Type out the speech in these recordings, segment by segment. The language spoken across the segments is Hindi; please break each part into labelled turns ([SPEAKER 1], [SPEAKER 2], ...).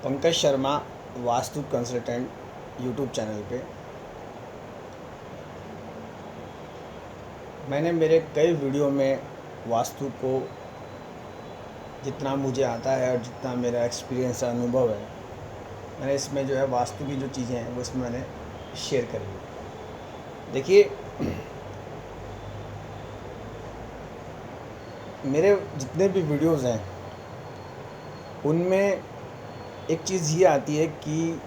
[SPEAKER 1] Pankaj Sharma vastu consultant YouTube channel पे मैंने मेरे कई वीडियो में वास्तु को जितना मुझे आता है और जितना मेरा एक्सपीरियंस अनुभव है, मैंने इसमें जो है वास्तु की जो चीज़ें हैं वो इसमें मैंने शेयर करी है। देखिए, मेरे जितने भी वीडियोज़ हैं उनमें एक चीज़ ये आती है कि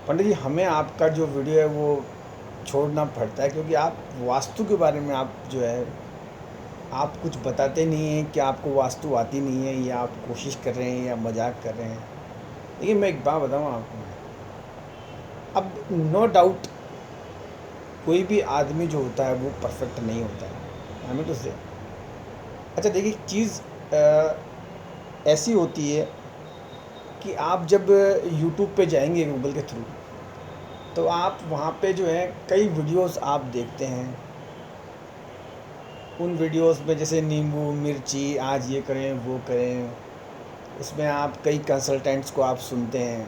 [SPEAKER 1] पंडित जी, हमें आपका जो वीडियो है वो छोड़ना पड़ता है, क्योंकि आप वास्तु के बारे में आप जो है आप कुछ बताते नहीं हैं कि आपको वास्तु आती नहीं है, या आप कोशिश कर रहे हैं या मजाक कर रहे हैं। देखिए, मैं एक बात बताऊँ आपको। अब नो डाउट कोई भी आदमी जो होता है वो परफेक्ट नहीं होता है, हमें तो से। अच्छा देखिए, चीज़ ऐसी होती है कि आप जब यूट्यूब पे जाएंगे गूगल के थ्रू, तो आप वहाँ पे जो है कई वीडियोस आप देखते हैं। उन वीडियोस में जैसे नींबू मिर्ची, आज ये करें वो करें, उसमें आप कई कंसल्टेंट्स को आप सुनते हैं,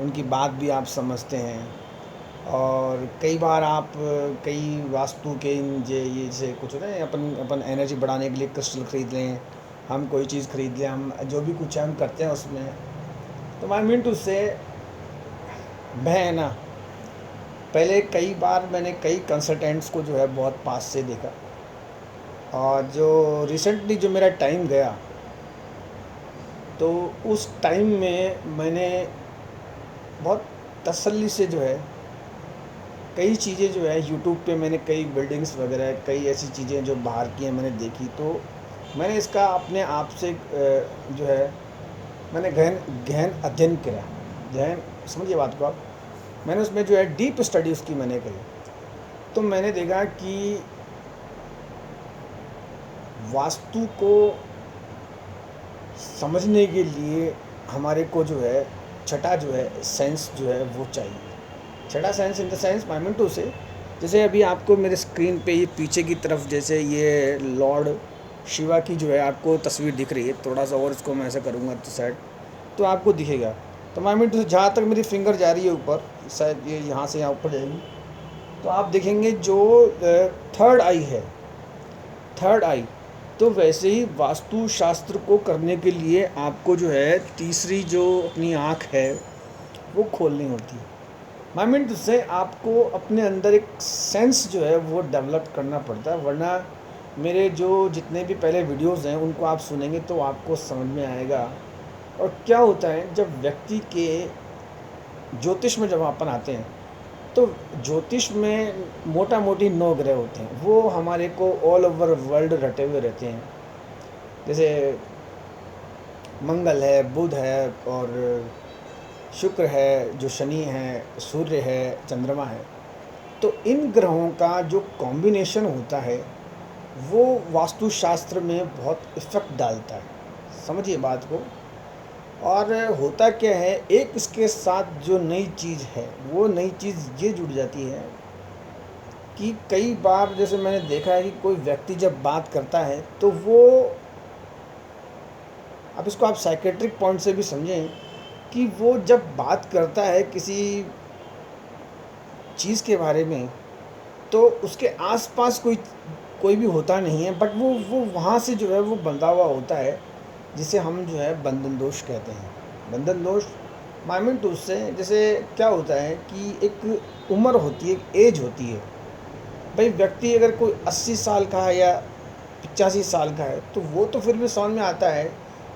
[SPEAKER 1] उनकी बात भी आप समझते हैं। और कई बार आप कई वास्तु के ये जैसे कुछ होता है, अपन अपन एनर्जी बढ़ाने के लिए क्रिस्टल ख़रीद लें, हम कोई चीज़ ख़रीद लें, हम जो भी कुछ हम करते हैं उसमें। तो आई मीन टू से, मैं है ना, पहले कई बार मैंने कई कंसल्टेंट्स को जो है बहुत पास से देखा, और जो रिसेंटली जो मेरा टाइम गया, तो उस टाइम में मैंने बहुत तसल्ली से जो है कई चीज़ें जो है यूट्यूब पे, मैंने कई बिल्डिंग्स वगैरह कई ऐसी चीज़ें जो बाहर की हैं मैंने देखी। तो मैंने इसका अपने आप से जो है मैंने गहन गहन अध्ययन करा। गहन, समझिए बात को आप। मैंने उसमें जो है डीप स्टडी उसकी मैंने करी। तो मैंने देखा कि वास्तु को समझने के लिए हमारे को जो है छठा जो है सेंस जो है वो चाहिए। छठा sense in the sense I mean to say, जैसे अभी आपको मेरे स्क्रीन पे ये पीछे की तरफ जैसे ये लॉर्ड शिवा की जो है आपको तस्वीर दिख रही है, थोड़ा सा और इसको मैं ऐसा करूँगा तो साइड, तो आपको दिखेगा। तो आई मीन टू से जहाँ तक मेरी फिंगर जा रही है ऊपर, शायद ये यहाँ से यहाँ ऊपर जाएगी, तो आप देखेंगे जो थर्ड आई है, थर्ड आई। तो वैसे ही वास्तु शास्त्र को करने के लिए आपको जो है तीसरी जो अपनी आँख है वो खोलनी होती है। आई मीन से आपको अपने अंदर एक सेंस जो है वो डेवलप करना पड़ता है, वरना मेरे जो जितने भी पहले वीडियोस हैं उनको आप सुनेंगे तो आपको समझ में आएगा। और क्या होता है, जब व्यक्ति के ज्योतिष में जब अपन आते हैं, तो ज्योतिष में मोटा मोटी 9 ग्रह होते हैं, वो हमारे को ऑल ओवर वर्ल्ड रटे हुए रहते हैं। जैसे मंगल है, बुध है, और शुक्र है, जो शनि है, सूर्य है, चंद्रमा है। तो इन ग्रहों का जो कॉम्बिनेशन होता है वो वास्तुशास्त्र में बहुत इफ़ेक्ट डालता है, समझिए बात को। और होता क्या है, एक इसके साथ जो नई चीज़ है वो नई चीज़ ये जुड़ जाती है कि कई बार जैसे मैंने देखा है कि कोई व्यक्ति जब बात करता है तो वो, अब इसको आप साइकेट्रिक पॉइंट से भी समझें, कि वो जब बात करता है किसी चीज़ के बारे में, तो उसके आसपास कोई कोई भी होता नहीं है, बट वो वहाँ से जो है वो बंधा हुआ होता है, जिसे हम जो है बंधन दोष कहते हैं। बंधन दोष माइमेंट उससे, जैसे क्या होता है कि एक उम्र होती है, एक एज होती है। भाई व्यक्ति अगर कोई 80 साल का है या 85 साल का है, तो वो तो फिर भी समझ में आता है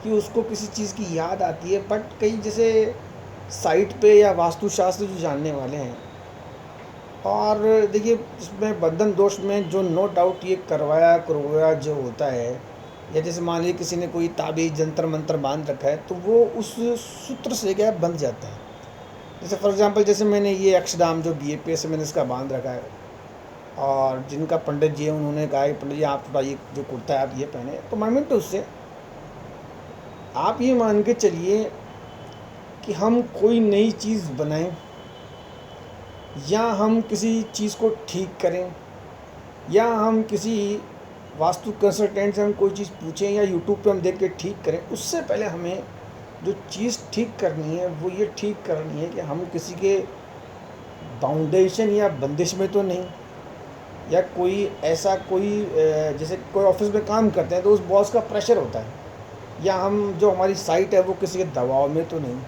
[SPEAKER 1] कि उसको किसी चीज़ की याद आती है। बट कई जैसे साइट पे या वास्तुशास्त्र जो जानने वाले हैं, और देखिए इसमें बंधन दोष में जो नो डाउट ये करवाया करवाया जो होता है, या जैसे मान लीजिए किसी ने कोई ताबीज़ जंतर मंत्र बांध रखा है, तो वो उस सूत्र से क्या बंध जाता है। जैसे फॉर एग्जांपल, जैसे मैंने ये अक्षरधाम जो BAPS से मैंने इसका बांध रखा है, और जिनका पंडित जी है उन्होंने कहा कि पंडित जी आप थोड़ा ये जो कुर्ता है आप ये पहने, तो माइंड तो उससे आप ये मान के चलिए कि हम कोई नई चीज़ बनाएं, या हम किसी चीज़ को ठीक करें, या हम किसी वास्तु कंसल्टेंट से हम कोई चीज़ पूछें, या यूट्यूब पे हम देख के ठीक करें, उससे पहले हमें जो चीज़ ठीक करनी है वो ये ठीक करनी है कि हम किसी के बाउंडेशन या बंदिश में तो नहीं, या कोई ऐसा कोई जैसे कोई ऑफिस में काम करते हैं तो उस बॉस का प्रेशर होता है, या हम जो हमारी साइट है वो किसी के दबाव में तो नहीं।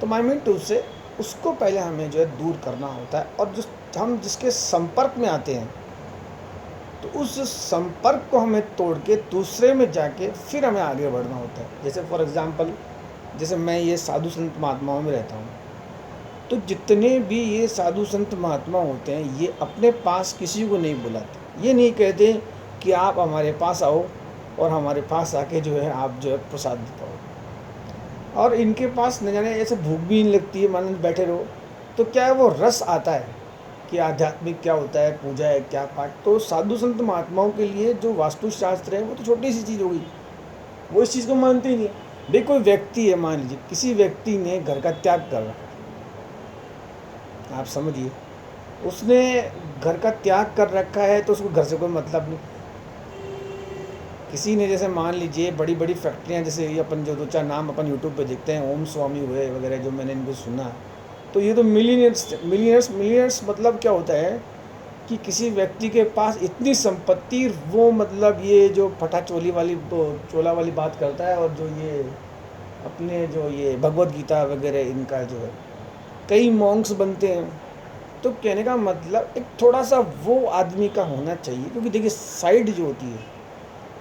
[SPEAKER 1] तो माई मीन टू से उसको पहले हमें जो है दूर करना होता है, और हम जिसके संपर्क में आते हैं तो उस संपर्क को हमें तोड़ के दूसरे में जाके फिर हमें आगे बढ़ना होता है। जैसे फॉर एग्ज़ाम्पल, जैसे मैं ये साधु संत महात्माओं में रहता हूँ, तो जितने भी ये साधु संत महात्मा होते हैं ये अपने पास किसी को नहीं बुलाते। ये नहीं कहते कि आप हमारे पास आओ और हमारे पास आके जो है आप जो है प्रसाद पाओ। और इनके पास न जाने ऐसे भूख भी नहीं लगती है, मान लो बैठे रहो तो क्या है वो रस आता है कि आध्यात्मिक क्या होता है, पूजा है, क्या पाठ। तो साधु संत महात्माओं के लिए जो वास्तुशास्त्र है वो तो छोटी सी चीज़ होगी, वो इस चीज़ को मानते ही नहीं है। भाई कोई व्यक्ति है, मान लीजिए किसी व्यक्ति ने घर का त्याग कर रखा, आप समझिए उसने घर का त्याग कर रखा है तो उसको घर से कोई मतलब नहीं। किसी ने जैसे मान लीजिए बड़ी बड़ी फैक्ट्रियाँ, जैसे ये अपन जो दो चार नाम अपन यूट्यूब पे देखते हैं, ओम स्वामी हुए वगैरह, जो मैंने इनको सुना, तो ये तो मिलीनियर्स मतलब क्या होता है कि किसी व्यक्ति के पास इतनी संपत्ति, वो मतलब ये जो फटा चोला वाली बात करता है, और जो ये अपने जो ये भगवत गीता वगैरह इनका जो है कई मॉन्क्स बनते हैं। तो कहने का मतलब एक थोड़ा सा वो आदमी का होना चाहिए, क्योंकि देखिए साइड जो होती है,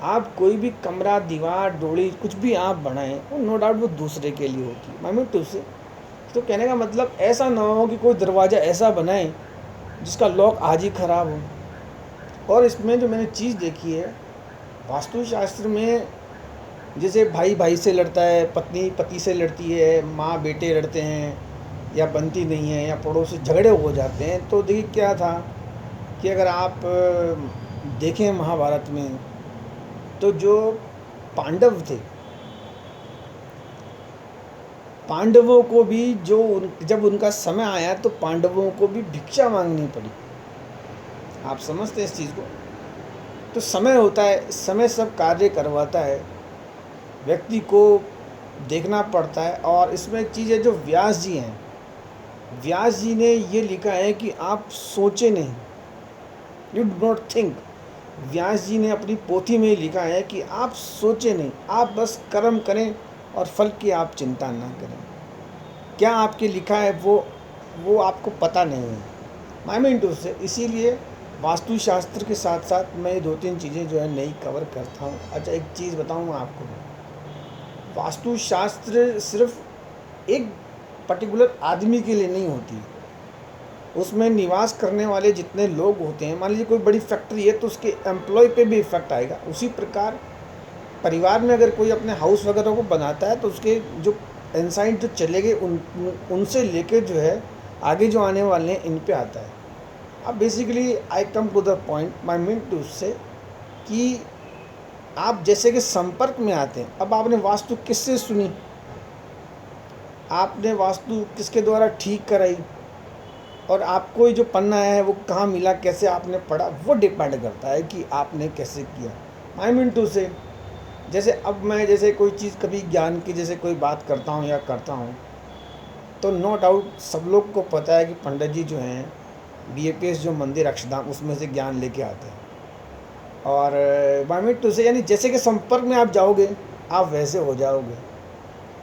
[SPEAKER 1] आप कोई भी कमरा, दीवार, डोली कुछ भी आप बनाएं वो नो डाउट वो दूसरे के लिए होती है। मैं तो उससे तो कहने का मतलब ऐसा ना हो कि कोई दरवाज़ा ऐसा बनाए जिसका लॉक आज ही ख़राब हो। और इसमें जो मैंने चीज़ देखी है वास्तुशास्त्र में, जैसे भाई भाई से लड़ता है, पत्नी पति से लड़ती है, माँ बेटे लड़ते हैं, या बनती नहीं है, या पड़ोस से झगड़े हो जाते हैं। तो देखिए क्या था कि अगर आप देखें महाभारत में, तो जो पांडव थे, पांडवों को भी जब उनका समय आया तो पांडवों को भी भिक्षा मांगनी पड़ी। आप समझते हैं इस चीज़ को? तो समय होता है, समय सब कार्य करवाता है, व्यक्ति को देखना पड़ता है। और इसमें एक चीज़ है, जो व्यास जी हैं, व्यास जी ने ये लिखा है कि आप सोचे नहीं, यू डू नॉट थिंक। व्यास जी ने अपनी पोथी में लिखा है कि आप सोचे नहीं, आप बस कर्म करें और फल की आप चिंता ना करें। क्या आपके लिखा है वो आपको पता नहीं है। आई मीन टू से इसीलिए वास्तुशास्त्र के साथ साथ मैं 2-3 चीज़ें जो है नई कवर करता हूँ। अच्छा एक चीज़ बताऊँ आपको, वास्तुशास्त्र सिर्फ एक पर्टिकुलर आदमी के लिए नहीं होती, उसमें निवास करने वाले जितने लोग होते हैं, मान लीजिए कोई बड़ी फैक्ट्री है तो उसके एम्प्लॉय पे भी इफेक्ट आएगा। उसी प्रकार परिवार में अगर कोई अपने हाउस वगैरह को बनाता है तो उसके जो इंसाइड जो चलेंगे उनसे लेके जो है आगे जो आने वाले हैं इन पे आता है। अब basically I come to the point, my mean to say कि आप जैसे कि संपर्क में आते हैं। अब आपने वास्तु किससे सुनी, आपने वास्तु किसके द्वारा ठीक कराई, और आपको जो पन्ना है वो कहाँ मिला, कैसे आपने पढ़ा, वो डिपेंड करता है कि आपने कैसे किया। आई मीन टू से जैसे अब मैं जैसे कोई चीज़ कभी ज्ञान की जैसे कोई बात करता हूँ या करता हूँ, तो नो डाउट सब लोग को पता है कि पंडित जी जो हैं BAPS जो मंदिर अक्षरधाम उसमें से ज्ञान लेके आते हैं। और आई मीन टू से यानी जैसे कि संपर्क में आप जाओगे आप वैसे हो जाओगे।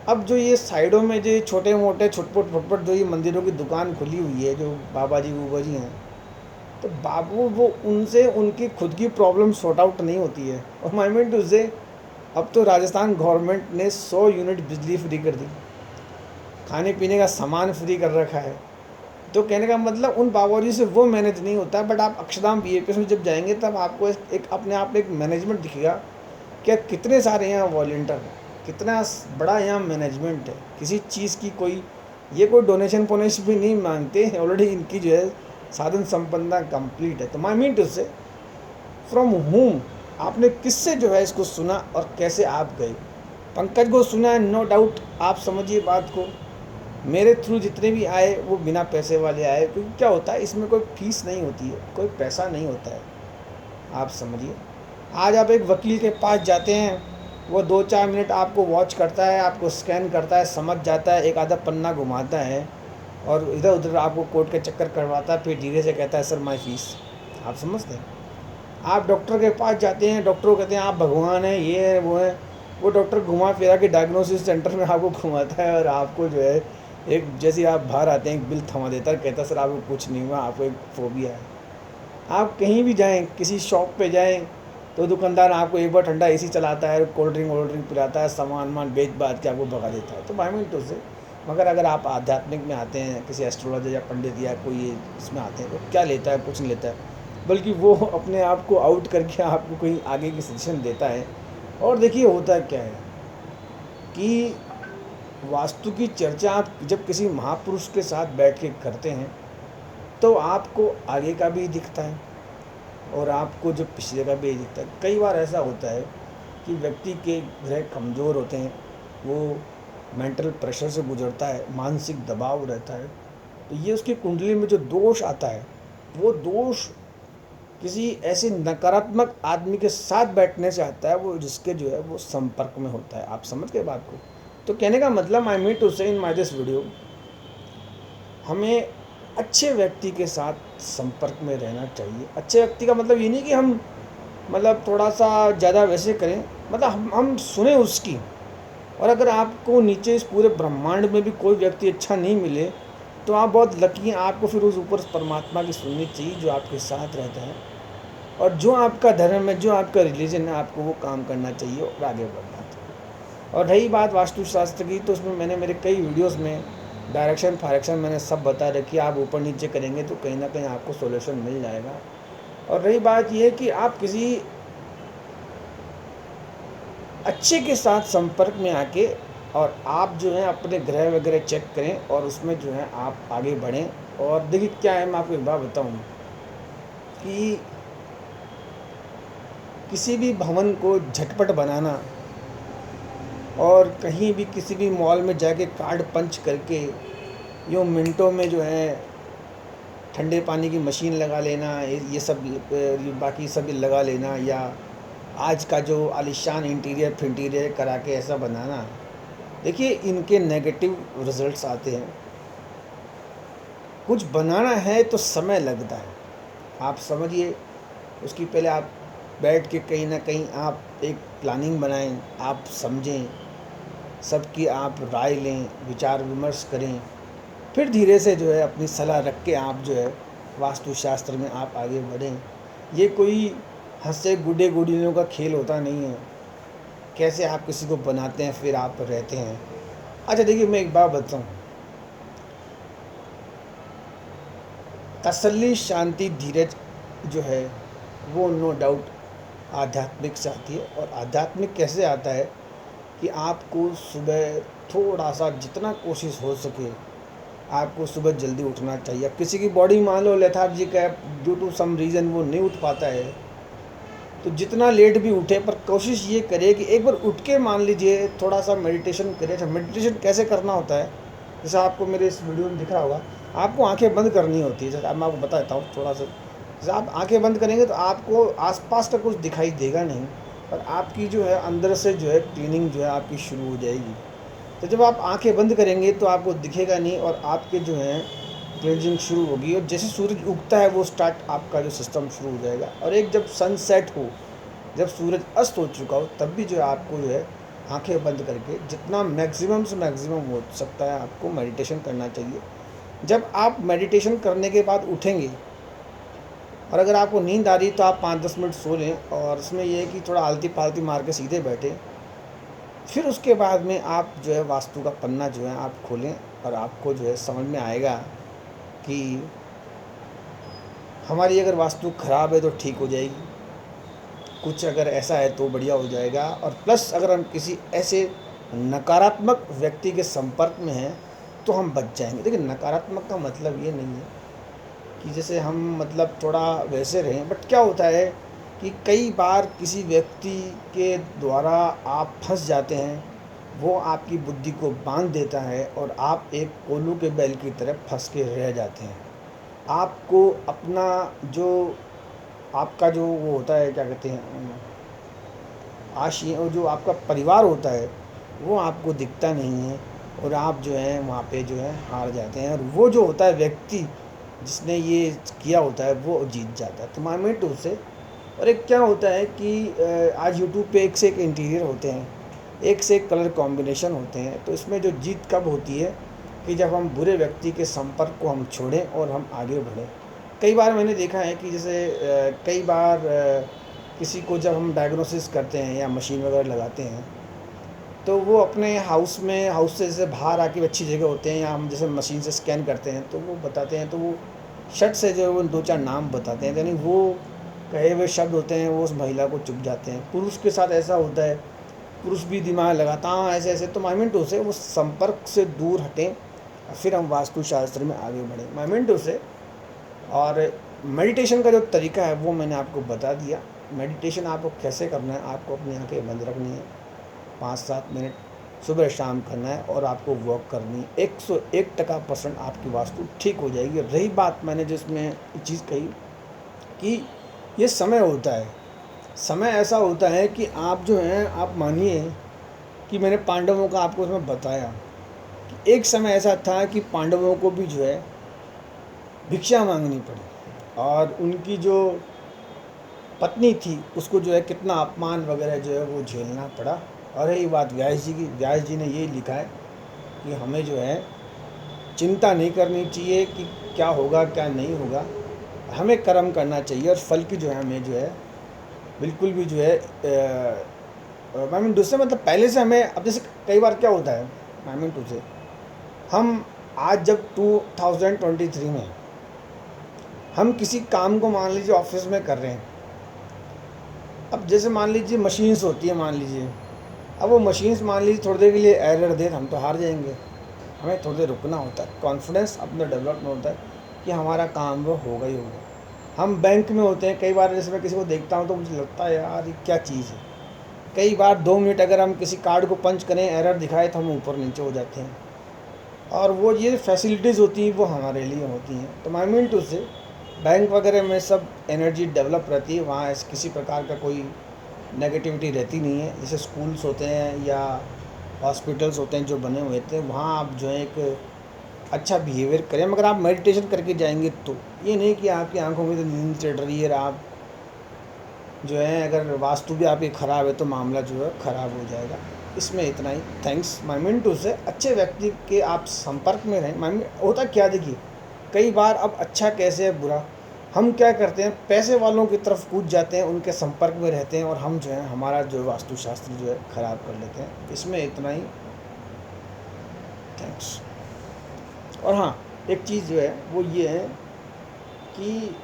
[SPEAKER 1] अब जो ये साइडों में जो छोटे मोटे छुटपुट जो ये मंदिरों की दुकान खुली हुई है, जो बाबा जी बूबा जी हैं, तो बाबू वो उनसे उनकी खुद की प्रॉब्लम सॉर्ट आउट नहीं होती है। और आई मीन टू से अब तो राजस्थान गवर्नमेंट ने 100 यूनिट बिजली फ्री कर दी, खाने पीने का सामान फ्री कर रखा है। तो कहने का मतलब उन बाबा जी से वो मैनेज नहीं होता है। बट आप अक्षरधाम BAPS में जब जाएंगे तब आपको एक अपने आप एक मैनेजमेंट दिखेगा कि कितने सारे यहाँ वॉल्टियर हैं, कितना बड़ा यहाँ मैनेजमेंट है। किसी चीज़ की कोई डोनेशन पोनेशन भी नहीं मांगते, ऑलरेडी इनकी जो है साधन संपन्नता कंप्लीट है। तो माई मीन टू से फ्रॉम होम आपने किससे जो है इसको सुना और कैसे आप गए। पंकज को सुना है, नो डाउट, आप समझिए बात को। मेरे थ्रू जितने भी आए वो बिना पैसे वाले आए, क्योंकि क्या होता है इसमें कोई फीस नहीं होती है, कोई पैसा नहीं होता है, आप समझिए। आज आप एक वकील के पास जाते हैं वो 2-4 मिनट आपको वॉच करता है, आपको स्कैन करता है, समझ जाता है, एक आधा पन्ना घुमाता है और इधर उधर आपको कोर्ट के चक्कर करवाता है, फिर धीरे से कहता है सर माई फीस। आप समझते हैं? आप डॉक्टर के पास जाते हैं, डॉक्टर को कहते हैं आप भगवान हैं, ये है वो है, वो डॉक्टर घुमा फिरा के डायग्नोसिस सेंटर में आपको घुमाता है और आपको जो है एक जैसे आप बाहर आते हैं एक बिल थमा देता है, कहता है सर आपको कुछ नहीं हुआ, आपको एक फोबिया है। आप कहीं भी जाएं, किसी शॉप पे जाएं तो दुकानदार आपको एक बार ठंडा एसी चलाता है, कोल्ड ड्रिंक पिलाता है, सामान मान बेच बात के आपको भगा देता है, तो 5 मिनटों से। मगर अगर आप आध्यात्मिक में आते हैं, किसी एस्ट्रोलॉजर या पंडित या कोई इसमें आते हैं, तो क्या लेता है? कुछ नहीं लेता है, बल्कि वो अपने आप को आउट करके आपको कहीं आगे की सजेशन देता है। और देखिए होता क्या है कि वास्तु की चर्चा आप जब किसी महापुरुष के साथ बैठ के करते हैं तो आपको आगे का भी दिखता है और आपको जो पिछले का भी दिखता है। कई बार ऐसा होता है कि व्यक्ति के ग्रह कमज़ोर होते हैं, वो मेंटल प्रेशर से गुजरता है, मानसिक दबाव रहता है, तो ये उसकी कुंडली में जो दोष आता है, वो दोष किसी ऐसे नकारात्मक आदमी के साथ बैठने से आता है, वो जिसके जो है वो संपर्क में होता है। आप समझ गए बात को? तो कहने का मतलब आई मीन टू से इन माय दिस वीडियो, हमें अच्छे व्यक्ति के साथ संपर्क में रहना चाहिए। अच्छे व्यक्ति का मतलब ये नहीं कि हम मतलब थोड़ा सा ज़्यादा वैसे करें, मतलब हम सुने उसकी। और अगर आपको नीचे इस पूरे ब्रह्मांड में भी कोई व्यक्ति अच्छा नहीं मिले तो आप बहुत लकी हैं, आपको फिर उस ऊपर परमात्मा की सुननी चाहिए जो आपके साथ रहता है और जो आपका धर्म है, जो आपका रिलीजन है, आपको वो काम करना चाहिए और आगे बढ़ना चाहिए। और रही बात वास्तुशास्त्र की, तो उसमें मैंने मेरे कई वीडियोस में डायरेक्शन फायरेक्शन मैंने सब बता रखी है। आप ऊपर नीचे करेंगे तो कहीं ना कहीं आपको सॉल्यूशन मिल जाएगा। और रही बात ये कि आप किसी अच्छे के साथ संपर्क में आके और आप जो है अपने ग्रह वगैरह चेक करें और उसमें जो है आप आगे बढ़ें। और देखिए क्या है, मैं आपको एक बात बताऊं कि किसी भी भवन को झटपट बनाना और कहीं भी किसी भी मॉल में जाके कार्ड पंच करके यूँ मिनटों में जो है ठंडे पानी की मशीन लगा लेना, ये सब बाकी सब लगा लेना, या आज का जो आलिशान इंटीरियर फिंटीरियर करा के ऐसा बनाना, देखिए इनके नेगेटिव रिजल्ट्स आते हैं। कुछ बनाना है तो समय लगता है, आप समझिए। उसकी पहले आप बैठ के कहीं ना कहीं आप एक प्लानिंग बनाएं, आप समझें, सबकी आप राय लें, विचार विमर्श करें, फिर धीरे से जो है अपनी सलाह रख के आप जो है वास्तुशास्त्र में आप आगे बढ़ें। ये कोई हंसे गुड्डे गुडियों का खेल होता नहीं है, कैसे आप किसी को बनाते हैं फिर आप रहते हैं। अच्छा देखिए, मैं एक बात बताऊँ, तसल्ली, शांति, धीरज जो है वो नो डाउट आध्यात्मिक से आती है। और आध्यात्मिक कैसे आता है कि आपको सुबह थोड़ा सा जितना कोशिश हो सके आपको सुबह जल्दी उठना चाहिए। अब किसी की बॉडी मान लो लेथार्जिक है, ड्यू टू सम रीज़न वो नहीं उठ पाता है, तो जितना लेट भी उठे पर कोशिश ये करे कि एक बार उठ के मान लीजिए थोड़ा सा मेडिटेशन करे। अच्छा, मेडिटेशन कैसे करना होता है, जैसे आपको मेरे इस वीडियो में दिख रहा होगा, आपको आंखें बंद करनी होती है। जैसे अब मैं आपको बता देता हूँ थोड़ा सा, जैसे आप आंखें बंद करेंगे तो आपको आसपास का कुछ दिखाई देगा नहीं, पर आपकी जो है अंदर से जो है क्लीनिंग जो है आपकी शुरू हो जाएगी। तो जब आप आंखें बंद करेंगे तो आपको दिखेगा नहीं और आपके जो है क्लींजिंग शुरू होगी। और जैसे सूरज उगता है वो स्टार्ट आपका जो सिस्टम शुरू हो जाएगा। और एक जब सनसेट हो, जब सूरज अस्त हो चुका हो, तब भी जो है आपको जो है आंखें बंद करके जितना मैक्सिमम से मैक्सिमम हो सकता है आपको मेडिटेशन करना चाहिए। जब आप मेडिटेशन करने के बाद उठेंगे और अगर आपको नींद आ रही तो आप 5-10 मिनट सो लें, और इसमें यह है कि थोड़ा आलती पालती मार के सीधे बैठे। फिर उसके बाद में आप जो है वास्तु का पन्ना जो है आप खोलें और आपको जो है समझ में आएगा कि हमारी अगर वास्तु ख़राब है तो ठीक हो जाएगी, कुछ अगर ऐसा है तो बढ़िया हो जाएगा। और प्लस अगर हम किसी ऐसे नकारात्मक व्यक्ति के संपर्क में हैं तो हम बच जाएंगे। देखिए, नकारात्मक का मतलब ये नहीं है कि जैसे हम मतलब थोड़ा वैसे रहें, बट क्या होता है कि कई बार किसी व्यक्ति के द्वारा आप फंस जाते हैं, वो आपकी बुद्धि को बांध देता है और आप एक कोल्हू के बैल की तरह फंस के रह जाते हैं। आपको अपना जो आपका जो वो होता है, क्या कहते हैं, और जो आपका परिवार होता है वो आपको दिखता नहीं है, और आप जो है वहाँ पे जो है हार जाते हैं, और वो जो होता है व्यक्ति जिसने ये किया होता है वो जीत जाता है। तो माइंड टू से। और एक क्या होता है कि आज यूट्यूब पे एक से एक इंटीरियर होते हैं, एक से एक कलर कॉम्बिनेशन होते हैं। तो इसमें जो जीत कब होती है कि जब हम बुरे व्यक्ति के संपर्क को हम छोड़ें और हम आगे बढ़ें। कई बार मैंने देखा है कि जैसे कई बार किसी को जब हम डायग्नोसिस करते हैं या मशीन वगैरह लगाते हैं, तो वो अपने हाउस से जैसे बाहर आके अच्छी जगह होते हैं, या हम जैसे मशीन से स्कैन करते हैं तो वो बताते हैं, तो वो शर्ट से जो है वो 2-4 नाम बताते हैं, यानी वो कहे हुए शब्द होते हैं वो उस महिला को चुभ जाते हैं। पुरुष के साथ ऐसा होता है, पुरुष भी दिमाग लगाता हाँ ऐसे ऐसे। तो माइमेंटो से वो संपर्क से दूर हटें, फिर हम वास्तुशास्त्र में आगे बढ़ें माइमेंटो से। और मेडिटेशन का जो तरीका है वो मैंने आपको बता दिया। मेडिटेशन आपको कैसे करना है, आपको अपनी आंखें बंद रखनी है, 5-7 मिनट सुबह शाम करना है, और आपको वॉक करनी है। 101% आपकी वास्तु ठीक हो जाएगी। रही बात मैंने जिसमें चीज़ कही कि ये समय होता है, समय ऐसा होता है कि आप जो हैं, आप मानिए कि मैंने पांडवों का आपको उसमें बताया कि एक समय ऐसा था कि पांडवों को भी जो है भिक्षा मांगनी पड़ी, और उनकी जो पत्नी थी उसको जो है कितना अपमान वगैरह जो है वो झेलना पड़ा। और यही बात व्यास जी की, व्यास जी ने यही लिखा है कि हमें जो है चिंता नहीं करनी चाहिए कि क्या होगा क्या नहीं होगा, हमें कर्म करना चाहिए, और फल की जो है हमें जो है बिल्कुल भी जो है आई मीन दूसरे मतलब पहले से हमें। अब जैसे कई बार क्या होता है आई मीन टू से, हम आज जब 2023 में हम किसी काम को मान लीजिए ऑफिस में कर रहे हैं, अब जैसे मान लीजिए मशीन्स होती है, मान लीजिए अब वो मशीन्स मान लीजिए थोड़ी देर के लिए एरर दे, हम तो हार जाएंगे। हमें थोड़ी देर रुकना होता है, कॉन्फिडेंस अपना डेवलप होता है कि हमारा काम वो होगा ही होगा। हम बैंक में होते हैं, कई बार जैसे मैं किसी को देखता हूँ तो मुझे लगता है यार ये क्या चीज़ है। कई बार 2 मिनट अगर हम किसी कार्ड को पंच करें, एरर दिखाए तो हम ऊपर नीचे हो जाते हैं, और वो ये फैसिलिटीज़ होती हैं वो हमारे लिए होती हैं। तो आई मीन टू से बैंक वगैरह में सब एनर्जी डेवलप रहती है, वहाँ किसी प्रकार का कोई नेगेटिविटी रहती नहीं है। जैसे स्कूल्स होते हैं या हॉस्पिटल्स होते हैं जो बने हुए थे, वहाँ आप जो है एक अच्छा बिहेवियर करें, मगर आप मेडिटेशन करके जाएंगे तो ये नहीं कि आपकी आंखों में तो नींद चढ़ रही है, आप जो है अगर वास्तु भी आपकी ख़राब है तो मामला जो है ख़राब हो जाएगा। इसमें इतना ही। थैंक्स माइंड टू से। अच्छे व्यक्ति के आप संपर्क में रहें। माइंड होता क्या, देखिए कई बार अब अच्छा कैसे है बुरा, हम क्या करते हैं पैसे वालों की तरफ कूद जाते हैं, उनके संपर्क में रहते हैं, और हम जो है हमारा जो वास्तुशास्त्र जो है ख़राब कर लेते हैं। इसमें इतना ही। थैंक्स। और हाँ, एक चीज़ जो है वो ये है कि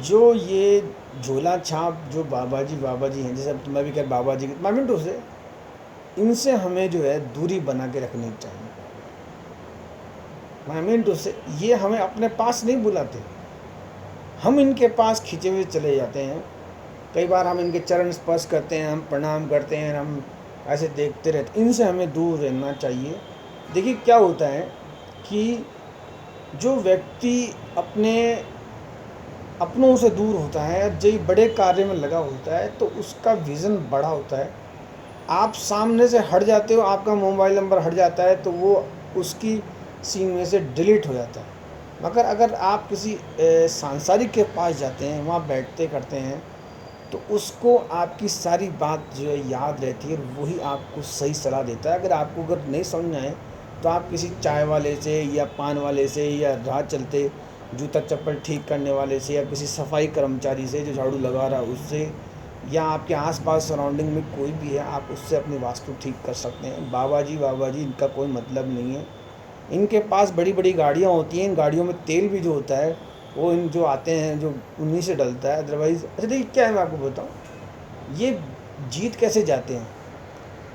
[SPEAKER 1] जो ये झोला छाप जो बाबा जी हैं, जैसे अब मैं भी कह बाबा जी मामिंटो से, इनसे हमें जो है दूरी बना के रखनी चाहिए। मामिंटो से ये हमें अपने पास नहीं बुलाते, हम इनके पास खींचे हुए चले जाते हैं। कई बार हम इनके चरण स्पर्श करते हैं, हम प्रणाम करते हैं, हम ऐसे देखते रहते। इनसे हमें दूर रहना चाहिए। देखिए क्या होता है कि जो व्यक्ति अपनों से दूर होता है, जो बड़े कार्य में लगा होता है, तो उसका विज़न बड़ा होता है। आप सामने से हट जाते हो, आपका मोबाइल नंबर हट जाता है, तो वो उसकी सीन में से डिलीट हो जाता है। मगर अगर आप किसी सांसारिक के पास जाते हैं, वहाँ बैठते करते हैं, तो उसको आपकी सारी बात जो है याद रहती है, और वही आपको सही सलाह देता है। अगर नहीं समझ में आए तो आप किसी चाय वाले से या पान वाले से या राह चलते जूता चप्पल ठीक करने वाले से या किसी सफाई कर्मचारी से जो झाड़ू लगा रहा है उससे, या आपके आसपास सराउंडिंग में कोई भी है, आप उससे अपनी वास्तु ठीक कर सकते हैं। बाबा जी इनका कोई मतलब नहीं है। इनके पास बड़ी बड़ी गाड़ियाँ होती हैं, इन गाड़ियों में तेल भी जो होता है वो इन जो आते हैं जो उन्हीं से डलता है। अदरवाइज़ अच्छा देखिए क्या है, मैं आपको बताऊँ ये जीत कैसे जाते हैं।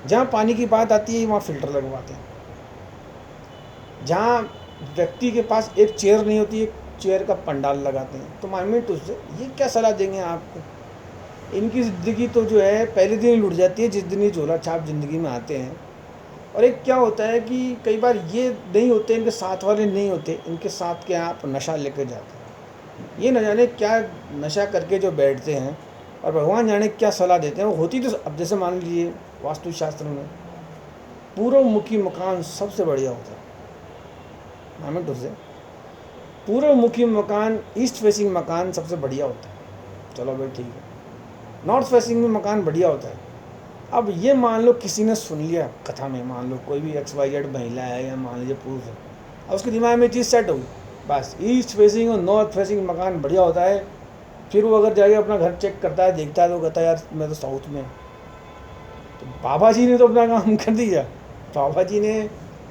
[SPEAKER 1] जहाँ पानी की बात आती है वहाँ फ़िल्टर लगवाते हैं। जहाँ व्यक्ति के पास एक चेयर नहीं होती, एक चेयर का पंडाल लगाते हैं। तो माइमेंट उससे ये क्या सलाह देंगे आपको। इनकी ज़िंदगी तो जो है पहले दिन ही लुट जाती है जिस दिन ये झोला छाप ज़िंदगी में आते हैं। और एक क्या होता है कि कई बार ये नहीं होते, इनके साथ वाले नहीं होते, इनके साथ के आप नशा लेकर जाते हैं। ये न जाने क्या नशा करके जो बैठते हैं, और भगवान जाने क्या सलाह देते हैं। वो होती तो अब जैसे मान लीजिए वास्तुशास्त्र में पूर्व मुखी मकान सबसे बढ़िया होता है। हमें तो से पूर्व मुखी मकान, ईस्ट फेसिंग मकान सबसे बढ़िया होता है। चलो भाई ठीक है। नॉर्थ फेसिंग में मकान बढ़िया होता है। अब ये मान लो किसी ने सुन लिया कथा में, मान लो कोई भी XYZ महिला है या मान लीजिए पुरुष है, अब उसके दिमाग में चीज़ सेट होगी, बस ईस्ट फेसिंग और नॉर्थ फेसिंग मकान बढ़िया होता है। फिर वो अगर जाके अपना घर चेक करता है, देखता है, तो कहता है यार मैं तो साउथ में। तो बाबा जी ने तो अपना काम कर दिया, बाबा जी ने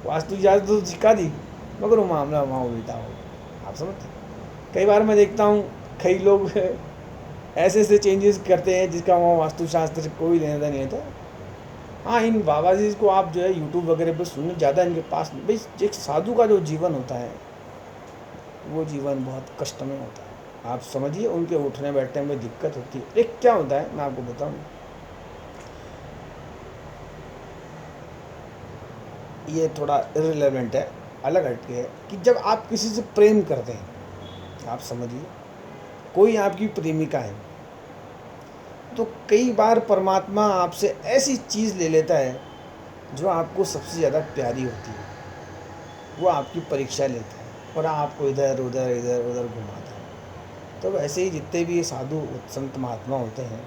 [SPEAKER 1] वास्तु इजाज़त तो सिखा दी, मगर वो मामला वहाँ उल्टा हो। आप समझते? कई बार मैं देखता हूँ कई लोग ऐसे ऐसे चेंजेस करते हैं जिसका वहाँ वास्तुशास्त्र से कोई लेना देना नहीं होता। हाँ, इन बाबा जी को आप जो है यूट्यूब वगैरह पर सुनने ज़्यादा इनके पास भाई, एक साधु का जो जीवन होता है वो जीवन बहुत कष्ट में होता है। आप समझिए, उनके उठने बैठने में दिक्कत होती है। एक क्या होता है मैं आपको बताऊँ, ये थोड़ा इररिलेवेंट है, अलग हटके है, कि जब आप किसी से प्रेम करते हैं, आप समझिए कोई आपकी प्रेमिका है, तो कई बार परमात्मा आपसे ऐसी चीज़ ले लेता है जो आपको सबसे ज़्यादा प्यारी होती है, वो आपकी परीक्षा लेता है और आपको इधर उधर इधर उधर घुमाता है। तो वैसे ही जितने भी साधु संत महात्मा होते हैं,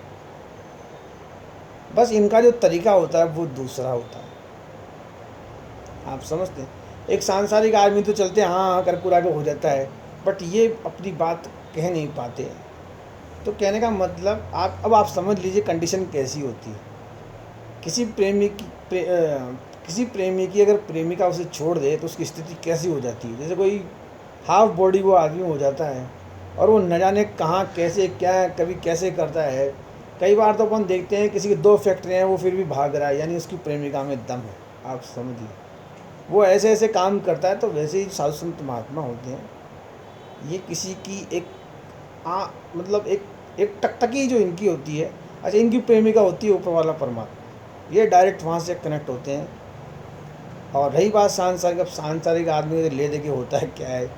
[SPEAKER 1] बस इनका जो तरीका होता है वो दूसरा होता है। आप समझते हैं? एक सांसारिक आदमी तो चलते हाँ हाँ कर कुरा के हो जाता है, बट ये अपनी बात कह नहीं पाते। तो कहने का मतलब अब आप समझ लीजिए कंडीशन कैसी होती है। किसी प्रेमी की किसी प्रेमी की अगर प्रेमिका उसे छोड़ दे तो उसकी स्थिति कैसी हो जाती है। जैसे कोई हाफ बॉडी वो आदमी हो जाता है और वो न जाने कहाँ कैसे क्या कभी कैसे करता है। कई बार तो अपन देखते हैं किसी की 2 फैक्ट्रियाँ हैं वो फिर भी भाग रहा है, यानी उसकी प्रेमिका में दम है। आप समझिए वो ऐसे ऐसे काम करता है। तो वैसे ही साधु संत महात्मा होते हैं, ये किसी की एक मतलब एक टकटकी जो इनकी होती है, अच्छा इनकी प्रेमिका होती है ऊपर वाला परमात्मा, ये डायरेक्ट वहाँ से कनेक्ट होते हैं। और रही बात सांसारिक, अब सांसारिक आदमी ले दे के होता है क्या है,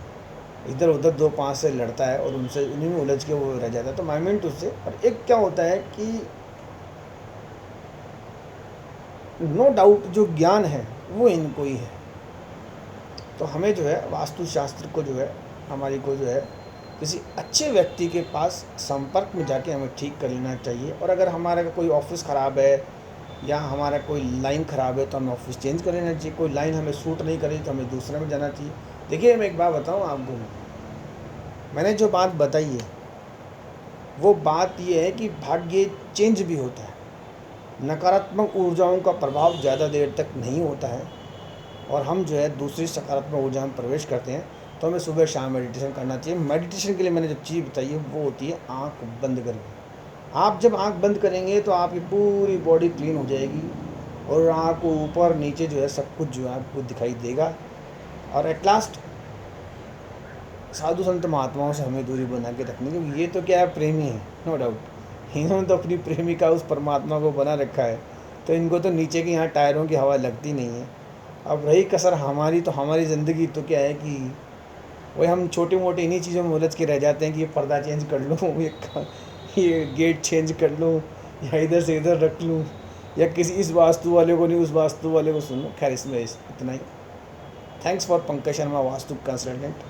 [SPEAKER 1] इधर उधर 2-5 से लड़ता है और उनसे उन्हीं में उलझ के वो रह जाता है। तो माइंड उससे। और एक क्या होता है कि नो डाउट जो ज्ञान है वो इनको ही है। तो हमें जो है वास्तुशास्त्र को जो है हमारी को जो है किसी अच्छे व्यक्ति के पास संपर्क में जाके हमें ठीक कर लेना चाहिए। और अगर हमारा कोई ऑफिस ख़राब है या हमारा कोई लाइन ख़राब है तो हमें ऑफिस चेंज कर लेना चाहिए। कोई लाइन हमें सूट नहीं करी तो हमें दूसरे में जाना चाहिए। देखिए मैं एक बात बताऊँ आपको, मैंने जो बात बताई है वो बात ये है कि भाग्य चेंज भी होता है, नकारात्मक ऊर्जाओं का प्रभाव ज़्यादा देर तक नहीं होता है और हम जो है दूसरी सकारात्मक ऊर्जा में प्रवेश करते हैं। तो हमें सुबह शाम मेडिटेशन करना चाहिए। मेडिटेशन के लिए मैंने जो चीज़ बताई है वो होती है आँख बंद करके। आप जब आँख बंद करेंगे तो आपकी पूरी बॉडी क्लीन हो जाएगी और आँख ऊपर नीचे जो है सब कुछ जो है आपको दिखाई देगा। और एट लास्ट साधु संत महात्माओं से हमें दूरी बना के रखनी, क्योंकि ये तो क्या है प्रेमी है, नो डाउट इन्होंने तो अपनी प्रेमिका उस परमात्मा को बना रखा है, तो इनको तो नीचे की यहाँ टायरों की हवा लगती नहीं है। अब रही कसर हमारी, तो हमारी ज़िंदगी तो क्या है कि वही हम छोटे मोटे इन्हीं चीज़ों में उलझ के रह जाते हैं कि ये पर्दा चेंज कर लूँ, ये गेट चेंज कर लूँ, या इधर से इधर रख लूँ, या किसी इस वास्तु वाले को नहीं उस वास्तु वाले को सुन लूँ। खैर इसमें इतना ही। Thanks for Pankaj Sharma vastu consultant.